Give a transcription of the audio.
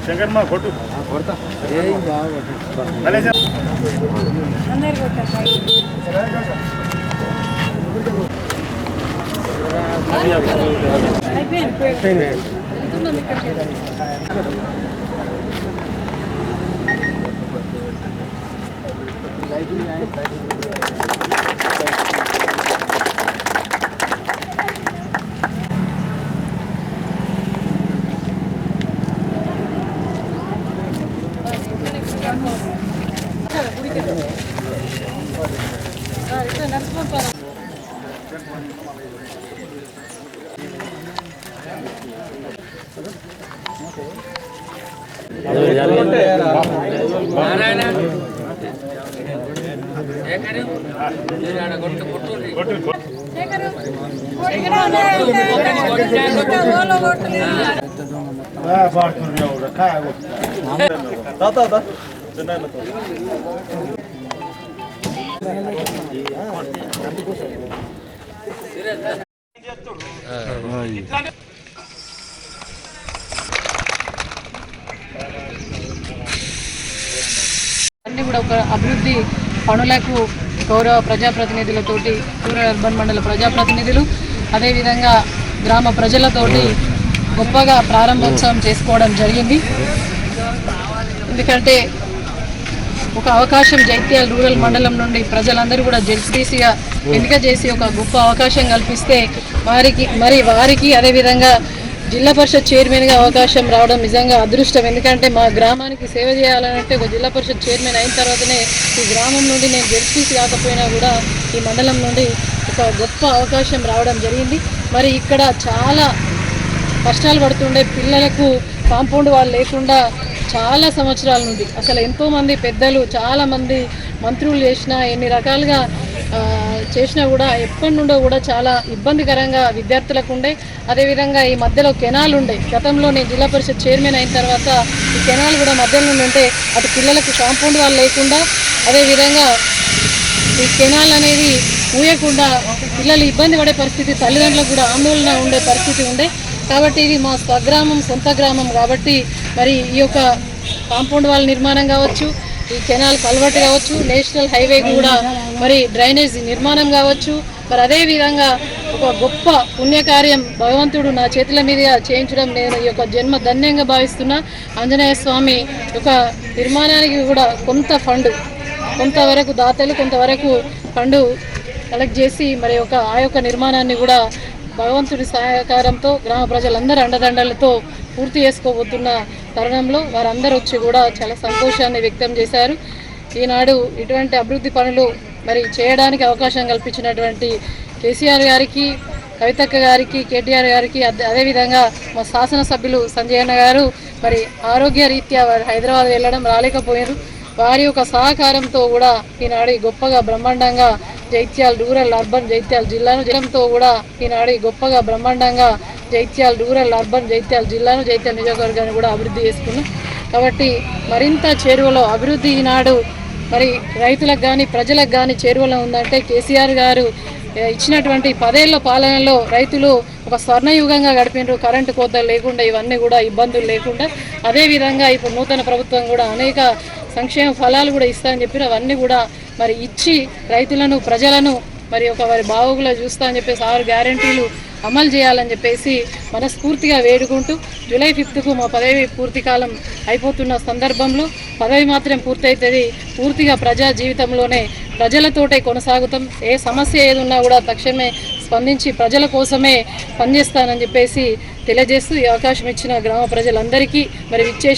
శంకర్ మా కొట్టు కొడతా అన్ని కూడా ఒక అభివృద్ధి పనులకు గౌరవ ప్రజాప్రతినిధులతోటి రూరల్ అర్బన్ మండల ప్రజాప్రతినిధులు అదేవిధంగా గ్రామ ప్రజలతోటి గొప్పగా ప్రారంభోత్సవం చేసుకోవడం జరిగింది. ఎందుకంటే ఒక అవకాశం జైత్యాల రూరల్ మండలం నుండి ప్రజలందరూ కూడా జెడ్పీటీసీగా ఎన్నిక చేసి ఒక గొప్ప అవకాశం కల్పిస్తే వారికి అదేవిధంగా జిల్లా పరిషత్ చైర్మన్గా అవకాశం రావడం నిజంగా అదృష్టం. ఎందుకంటే మా గ్రామానికి సేవ చేయాలంటే ఒక జిల్లా పరిషత్ చైర్మన్ అయిన తర్వాతనే ఈ గ్రామం నుండి నేను జెడ్పీటీసీ కాకపోయినా కూడా ఈ మండలం నుండి ఒక గొప్ప అవకాశం రావడం జరిగింది. మరి ఇక్కడ చాలా కష్టాలు పడుతుండే పిల్లలకు కాంపౌండ్ వాళ్ళు లేకుండా చాలా సంవత్సరాల నుండి అసలు ఎంతోమంది పెద్దలు చాలామంది మంత్రులు చేసినా ఎన్ని రకాలుగా చేసినా కూడా ఎప్పటి నుండో కూడా చాలా ఇబ్బందికరంగా విద్యార్థులకు ఉండే. అదేవిధంగా ఈ మధ్యలో కెనాల్ ఉండే. గతంలో నేను జిల్లా పరిషత్ చైర్మన్ అయిన తర్వాత ఈ కెనాల్ కూడా మధ్యలో నుండి ఉంటే అటు పిల్లలకు కాంపౌండ్ వాళ్ళు లేకుండా అదేవిధంగా ఈ కెనాల్ అనేది ఊయకుండా పిల్లలు ఇబ్బంది పడే పరిస్థితి, తల్లిదండ్రులకు కూడా ఆందోళన ఉండే పరిస్థితి ఉండే. కాబట్టి ఇది మా స్వగ్రామం, సొంత గ్రామం కాబట్టి మరి ఈ యొక్క కాంపౌండ్ వాల్ నిర్మాణం కావచ్చు, ఈ కెనాల్ కల్వర్ట్ కావచ్చు, నేషనల్ హైవే కూడా మరి డ్రైనేజ్ నిర్మాణం కావచ్చు, మరి అదేవిధంగా ఒక గొప్ప పుణ్యకార్యం భగవంతుడు నా చేతుల మీదుగా చేయించడం నేను ఈ యొక్క జన్మ ధన్యంగా భావిస్తున్నా. ఆంజనేయ స్వామి యొక్క నిర్మాణానికి కూడా కొంతవరకు దాతలు కొంతవరకు ఫండు కలెక్ట్ చేసి మరి ఆ యొక్క నిర్మాణాన్ని కూడా భగవంతుడి సహకారంతో గ్రామ ప్రజలందరూ అండదండలతో పూర్తి చేసుకోబోతున్న తరుణంలో వారందరూ వచ్చి కూడా చాలా సంతోషాన్ని వ్యక్తం చేశారు. ఈనాడు ఇటువంటి అభివృద్ధి పనులు మరి చేయడానికి అవకాశం కల్పించినటువంటి కేసీఆర్ గారికి, కవితక్క గారికి, కేటీఆర్ గారికి, అదేవిధంగా మా శాసనసభ్యులు సంజయ్ అన్న గారు మరి ఆరోగ్య రీత్యా వారు హైదరాబాద్ వెళ్ళడం రాలేకపోయారు. వారి యొక్క సహకారంతో కూడా ఈనాడు గొప్పగా బ్రహ్మాండంగా జైత్యాల రూరల్ అర్బన్ జైత్యాల జిల్లాతో కూడా ఈనాడు గొప్పగా బ్రహ్మాండంగా జైత్యాల రూరల్ అర్బన్ జైత్యాల జిల్లాను జైత్యాల నియోజకవర్గాన్ని కూడా అభివృద్ధి చేసుకున్నాం. కాబట్టి మరింత చేరువలో అభివృద్ధి ఈనాడు మరి రైతులకు కానీ ప్రజలకు కానీ చేరువలో ఉందంటే కేసీఆర్ గారు ఇచ్చినటువంటి 10 ఏళ్ల పాలనలో రైతులు ఒక స్వర్ణయుగంగా గడిపినారు. కరెంటు కోతలు లేకుండా, ఇవన్నీ కూడా ఇబ్బందులు లేకుండా. అదేవిధంగా ఇప్పుడు నూతన ప్రభుత్వం కూడా అనేక సంక్షేమ ఫలాలు కూడా ఇస్తామని చెప్పి అవన్నీ కూడా మరి ఇచ్చి రైతులను ప్రజలను మరి వారి బావుగులో చూస్తా అని చెప్పేసి 6 గ్యారెంటీలు అమలు చేయాలని చెప్పేసి మనస్ఫూర్తిగా వేడుకుంటూ జూలై 5కు మా పదవి పూర్తి కాలం అయిపోతున్న సందర్భంలో పదవి మాత్రం పూర్తవుతుంది. పూర్తిగా ప్రజా జీవితంలోనే ప్రజలతోటే కొనసాగుతాం. ఏ సమస్య ఏది ఉన్నా కూడా తక్షణమే స్పందించి ప్రజల కోసమే పనిచేస్తానని చెప్పేసి తెలియజేస్తూ ఈ అవకాశం ఇచ్చిన గ్రామ ప్రజలందరికీ మరి విచ్చేసి